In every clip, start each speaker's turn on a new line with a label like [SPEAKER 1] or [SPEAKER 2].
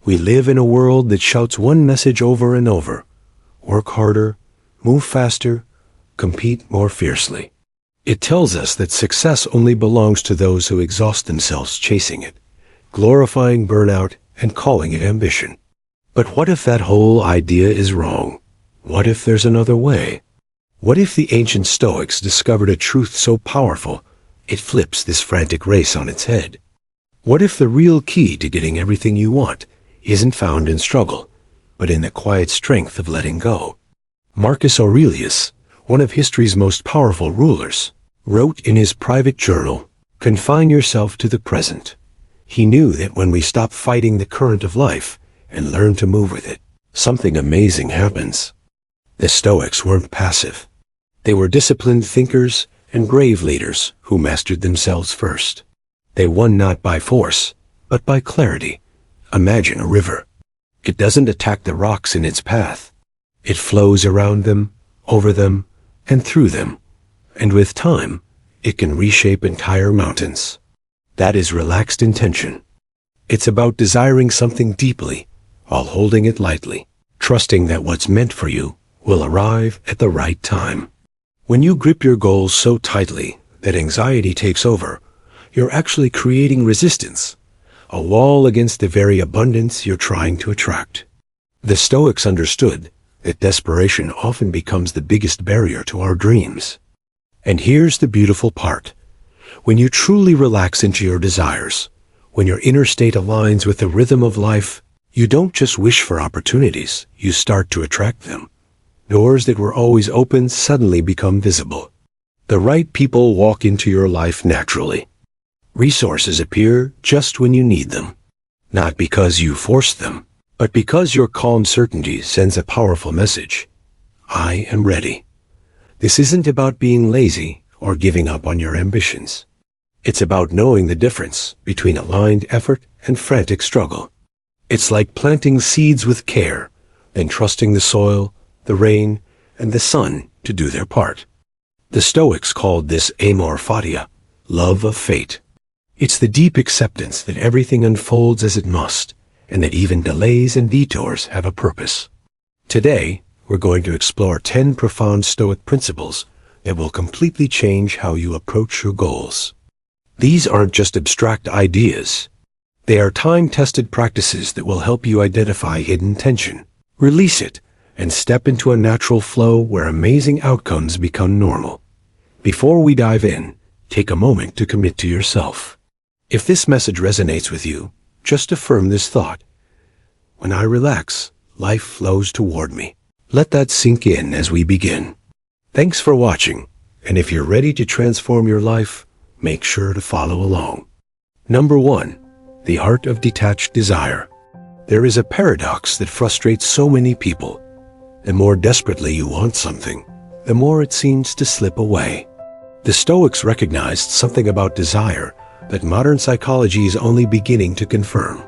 [SPEAKER 1] We live in a world that shouts one message over and over: work harder, move faster, compete more fiercely. It tells us that success only belongs to those who exhaust themselves chasing it, glorifying burnout and calling it ambition. But what if that whole idea is wrong? What if there's another way? What if the ancient Stoics discovered a truth so powerful it flips this frantic race on its head? What if the real key to getting everything you want isn't found in struggle, but in the quiet strength of letting go? Marcus Aurelius, one of history's most powerful rulers, wrote in his private journal, "Confine yourself to the present." He knew that when we stop fighting the current of life and learn to move with it, something amazing happens. The Stoics weren't passive. They were disciplined thinkers and brave leaders who mastered themselves first. They won not by force, but by clarity. Imagine a river. It doesn't attack the rocks in its path. It flows around them, over them, and through them. And with time, it can reshape entire mountains. That is relaxed intention. It's about desiring something deeply while holding it lightly, trusting that what's meant for you will arrive at the right time. When you grip your goals so tightly that anxiety takes over, you're actually creating resistance, a wall against the very abundance you're trying to attract. The Stoics understood that desperation often becomes the biggest barrier to our dreams. And here's the beautiful part. When you truly relax into your desires, when your inner state aligns with the rhythm of life, you don't just wish for opportunities, you start to attract them. Doors that were always open suddenly become visible. The right people walk into your life naturally. Resources appear just when you need them, not because you force them, but because your calm certainty sends a powerful message. I am ready. This isn't about being lazy or giving up on your ambitions. It's about knowing the difference between aligned effort and frantic struggle. It's like planting seeds with care, then trusting the soil, the rain, and the sun to do their part. The Stoics called this amor fatia, love of fate. It's the deep acceptance that everything unfolds as it must, and that even delays and detours have a purpose. Today, we're going to explore 10 profound Stoic principles that will completely change how you approach your goals. These aren't just abstract ideas. They are time-tested practices that will help you identify hidden tension, release it, and step into a natural flow where amazing outcomes become normal. Before we dive in, take a moment to commit to yourself. If this message resonates with you, just affirm this thought. When I relax, life flows toward me. Let that sink in as we begin. Thanks for watching, and if you're ready to transform your life, make sure to follow along. Number 1. The art of detached desire. There is a paradox that frustrates so many people. The more desperately you want something, the more it seems to slip away. The Stoics recognized something about desire that modern psychology is only beginning to confirm.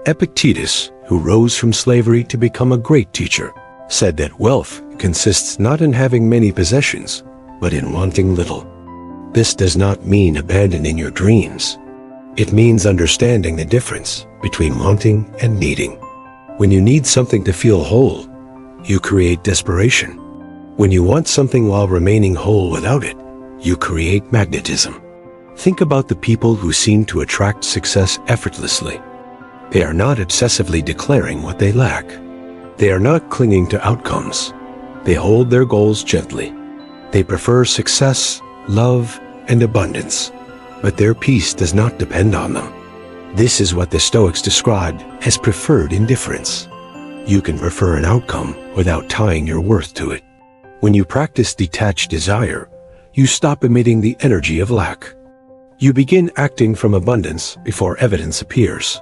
[SPEAKER 1] Epictetus, who rose from slavery to become a great teacher, said that wealth consists not in having many possessions, but in wanting little. This does not mean abandoning your dreams. It means understanding the difference between wanting and needing. When you need something to feel whole, you create desperation. When you want something while remaining whole without it, you create magnetism. Think about the people who seem to attract success effortlessly. They are not obsessively declaring what they lack. They are not clinging to outcomes. They hold their goals gently. They prefer success, love, and abundance, but their peace does not depend on them. This is what the Stoics described as preferred indifference. You can prefer an outcome without tying your worth to it. When you practice detached desire, you stop emitting the energy of lack. You begin acting from abundance before evidence appears.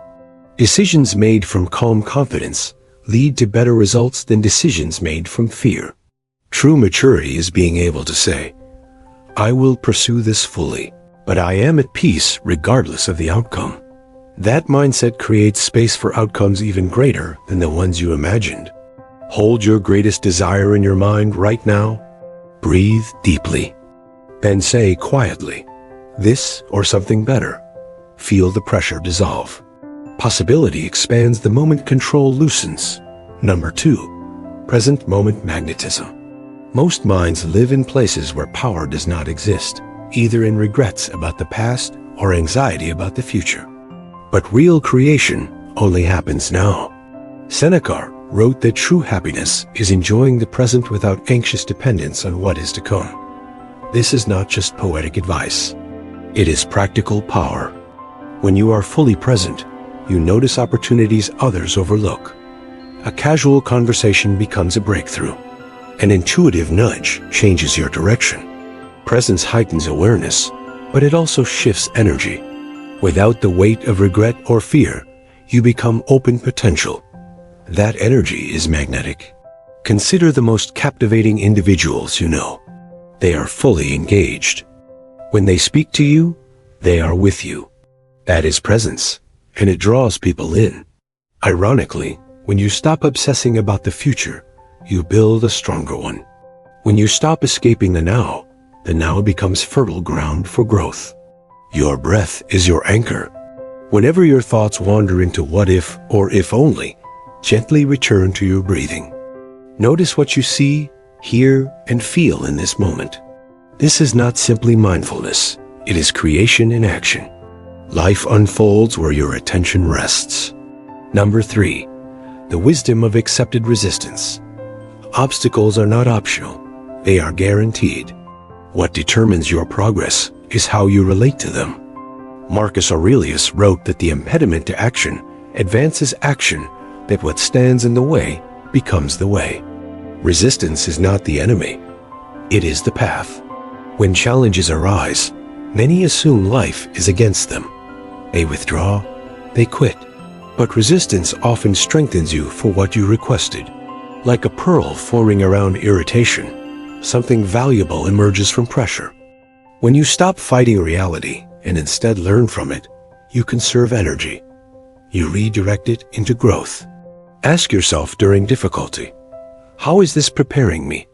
[SPEAKER 1] Decisions made from calm confidence lead to better results than decisions made from fear. True maturity is being able to say, I will pursue this fully, but I am at peace regardless of the outcome. That mindset creates space for outcomes even greater than the ones you imagined. Hold your greatest desire in your mind right now. Breathe deeply. Then say quietly, this or something better. Feel the pressure dissolve. Possibility expands the moment control loosens. Number 2. Present moment magnetism. Most minds live in places where power does not exist, either in regrets about the past or anxiety about the future. But real creation only happens now. Seneca wrote that true happiness is enjoying the present without anxious dependence on what is to come. This is not just poetic advice. It is practical power. When you are fully present, you notice opportunities others overlook. A casual conversation becomes a breakthrough. An intuitive nudge changes your direction. Presence heightens awareness, but it also shifts energy. Without the weight of regret or fear, you become open potential. That energy is magnetic. Consider the most captivating individuals you know. They are fully engaged. When they speak to you, they are with you. That is presence, and it draws people in. Ironically, when you stop obsessing about the future, you build a stronger one. When you stop escaping the now becomes fertile ground for growth. Your breath is your anchor. Whenever your thoughts wander into what if or if only, gently return to your breathing. Notice what you see, hear, and feel in this moment. This is not simply mindfulness. It is creation in action. Life unfolds where your attention rests. Number 3. The wisdom of accepted resistance. Obstacles are not optional. They are guaranteed. What determines your progress is how you relate to them. Marcus Aurelius wrote that the impediment to action advances action, that what stands in the way becomes the way. Resistance is not the enemy. It is the path. When challenges arise, many assume life is against them. They withdraw, they quit. But resistance often strengthens you for what you requested. Like a pearl forming around irritation, something valuable emerges from pressure. When you stop fighting reality and instead learn from it, you conserve energy. You redirect it into growth. Ask yourself during difficulty, how is this preparing me?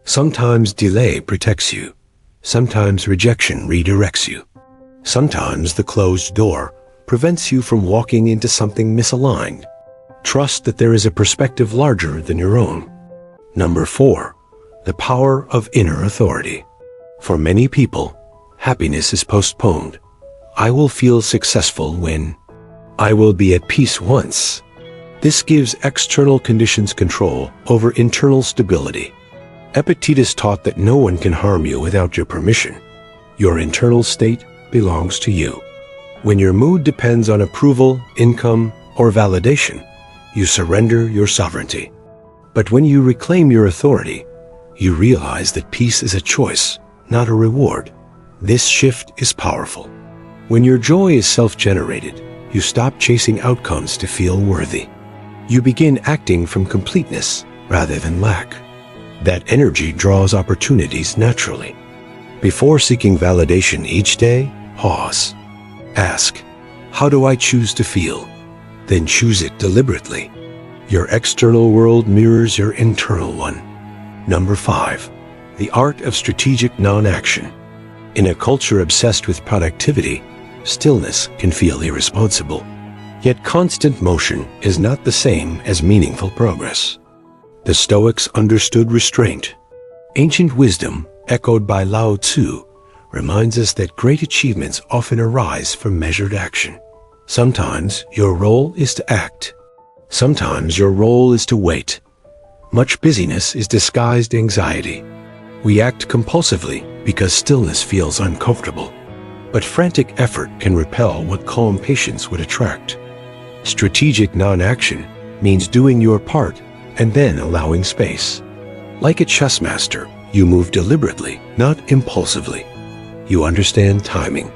[SPEAKER 1] Sometimes delay protects you. Sometimes rejection redirects you. Sometimes the closed door prevents you from walking into something misaligned. Trust that there is a perspective larger than your own. Number 4. The power of inner authority. For many people, happiness is postponed. I will feel successful when. I will be at peace once. This gives external conditions control over internal stability. Epictetus taught that no one can harm you without your permission. Your internal state belongs to you. When your mood depends on approval, income, or validation, you surrender your sovereignty. But when you reclaim your authority, you realize that peace is a choice, not a reward. This shift is powerful. When your joy is self-generated, you stop chasing outcomes to feel worthy. You begin acting from completeness rather than lack. That energy draws opportunities naturally. Before seeking validation each day, pause. Ask, how do I choose to feel? Then choose it deliberately. Your external world mirrors your internal one. Number 5. The art of strategic non-action. In a culture obsessed with productivity, stillness can feel irresponsible. Yet constant motion is not the same as meaningful progress. The Stoics understood restraint. Ancient wisdom, echoed by Lao Tzu, reminds us that great achievements often arise from measured action. Sometimes your role is to act. Sometimes your role is to wait. Much busyness is disguised anxiety. We act compulsively because stillness feels uncomfortable. But frantic effort can repel what calm patience would attract. Strategic non-action means doing your part and then allowing space. Like a chess master, you move deliberately, not impulsively. You understand timing.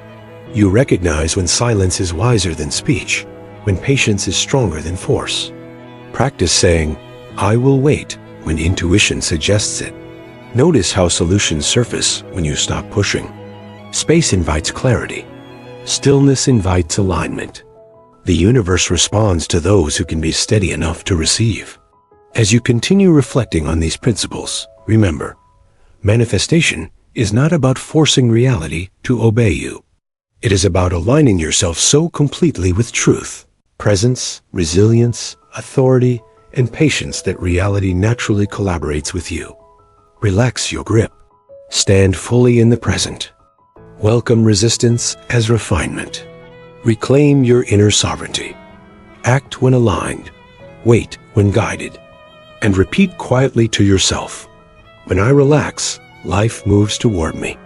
[SPEAKER 1] You recognize when silence is wiser than speech, when patience is stronger than force. Practice saying, I will wait, when intuition suggests it. Notice how solutions surface when you stop pushing. Space invites clarity. Stillness invites alignment. The universe responds to those who can be steady enough to receive. As you continue reflecting on these principles, remember, manifestation is not about forcing reality to obey you. It is about aligning yourself so completely with truth Presence, resilience, authority, and patience that reality naturally collaborates with you. Relax your grip. Stand fully in the present. Welcome resistance as refinement. Reclaim your inner sovereignty. Act when aligned. Wait when guided. And repeat quietly to yourself, when I relax, life moves toward me.